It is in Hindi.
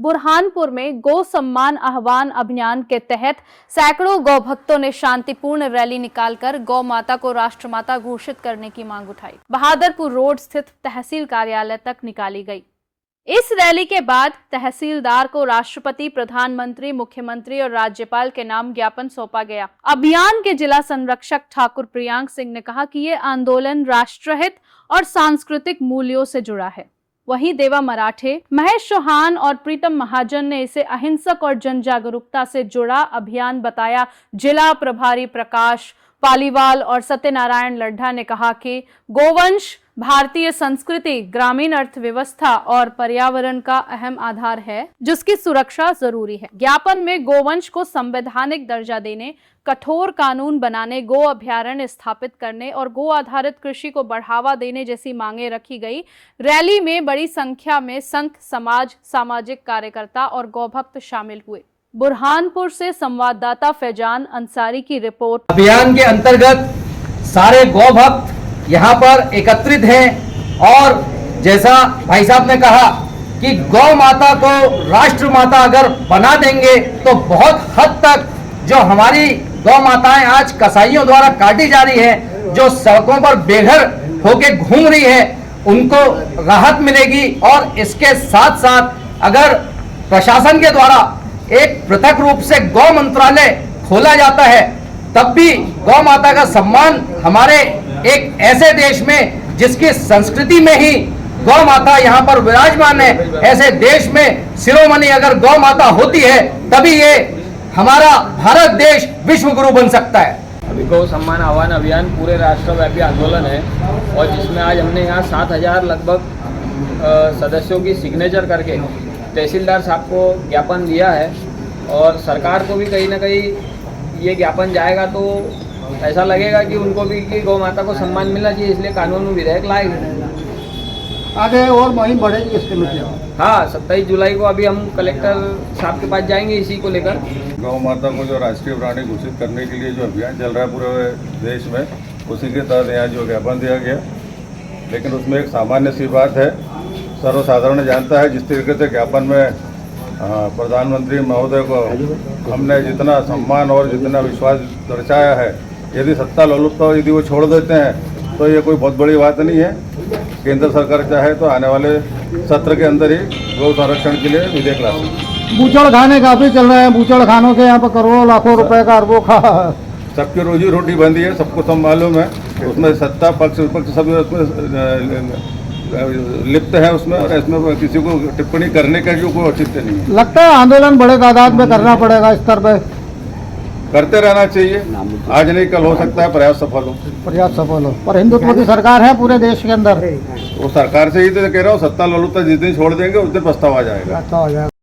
बुरहानपुर में गौ सम्मान आह्वान अभियान के तहत सैकड़ों गौ भक्तों ने शांतिपूर्ण रैली निकालकर गौ माता को राष्ट्रमाता घोषित करने की मांग उठाई। बहादुरपुर रोड स्थित तहसील कार्यालय तक निकाली गई। इस रैली के बाद तहसीलदार को राष्ट्रपति, प्रधानमंत्री, मुख्यमंत्री और राज्यपाल के नाम ज्ञापन सौंपा गया। अभियान के जिला संरक्षक ठाकुर प्रियांक सिंह ने कहा कि ये आंदोलन राष्ट्रहित और सांस्कृतिक मूल्यों से जुड़ा है। वहीं देवा मराठे, महेश चौहान और प्रीतम महाजन ने इसे अहिंसक और जन जागरूकता से जुड़ा अभियान बताया। जिला प्रभारी प्रकाश पालीवाल और सत्यनारायण लड्ढा ने कहा कि गोवंश भारतीय संस्कृति, ग्रामीण अर्थव्यवस्था और पर्यावरण का अहम आधार है, जिसकी सुरक्षा जरूरी है। ज्ञापन में गोवंश को संवैधानिक दर्जा देने, कठोर कानून बनाने, गो अभयारण्य स्थापित करने और गो आधारित कृषि को बढ़ावा देने जैसी मांगे रखी गई। रैली में बड़ी संख्या में संत समाज, सामाजिक कार्यकर्ता और गौभक्त शामिल हुए। बुरहानपुर से संवाददाता फैजान अंसारी की रिपोर्ट। अभियान के अंतर्गत सारे गौभक्त यहाँ पर एकत्रित हैं और जैसा भाई साहब ने कहा कि गौ माता को राष्ट्र माता अगर बना देंगे तो बहुत हद तक जो हमारी गौ माताएं आज कसाईयों द्वारा काटी जा रही है, जो सड़कों पर बेघर होके घूम रही है, उनको राहत मिलेगी। और इसके साथ साथ अगर प्रशासन के द्वारा एक पृथक रूप से गौ मंत्रालय खोला जाता है, तब भी गौ माता का सम्मान हमारे एक ऐसे देश में जिसकी संस्कृति में ही गौ माता यहाँ पर विराजमान है, ऐसे देश में शिरोमणि अगर गौ माता होती है तभी ये हमारा भारत देश विश्व गुरु बन सकता है। अभी गौ सम्मान आह्वान अभियान पूरे राष्ट्रव्यापी आंदोलन है और जिसमें आज हमने यहाँ 7,000 लगभग सदस्यों की सिग्नेचर करके तहसीलदार साहब को ज्ञापन दिया है और सरकार को भी कहीं ना कहीं ये ज्ञापन जाएगा तो ऐसा लगेगा कि उनको भी कि गौ माता को सम्मान मिलना चाहिए, इसलिए कानून में विधेयक लाएंगे। आगे और मुहिम बढ़ेगी इसके लिए। हाँ, 27 जुलाई को अभी हम कलेक्टर साहब के पास जाएंगे इसी को लेकर। गौ माता को जो राष्ट्रीय प्राणी घोषित करने के लिए जो अभियान चल रहा है पूरे देश में, उसी के तहत यहाँ जो ज्ञापन दिया गया, लेकिन उसमें एक सामान्य सी बात है, सर्वसाधारण जानता है जिस तरीके से ज्ञापन में प्रधानमंत्री महोदय को हमने जितना सम्मान और जितना विश्वास दर्शाया है, यदि सत्ता लोलुपता यदि वो छोड़ देते हैं तो ये कोई बहुत बड़ी बात नहीं है। केंद्र सरकार चाहे तो आने वाले सत्र के अंदर ही गौ संरक्षण के लिए विधेयक ला सकती। बूचड़ खाने काफी चल रहे हैं, बूचड़ खानों के यहाँ पर करोड़ों लाखों रुपए का अरबों खा सबकी रोजी रोटी बंदी है, सबको सब मालूम है। उसमें सत्ता पक्ष विपक्ष सब उसमें लिप्त है उसमें, और इसमें किसी को टिप्पणी करने का जो कोई औचित्य नहीं है। लगता है आंदोलन बड़े तादाद में करना पड़ेगा, स्तर पे करते रहना चाहिए, आज नहीं कल हो सकता है प्रयास सफल हो। प्रयास सफल हो, पर हिंदुत्व की सरकार है पूरे देश के अंदर। वो सरकार से ही तो कह रहा हूँ, सत्ता लोलुपता जिस दिन छोड़ देंगे उस दिन पछतावा आ जाएगा।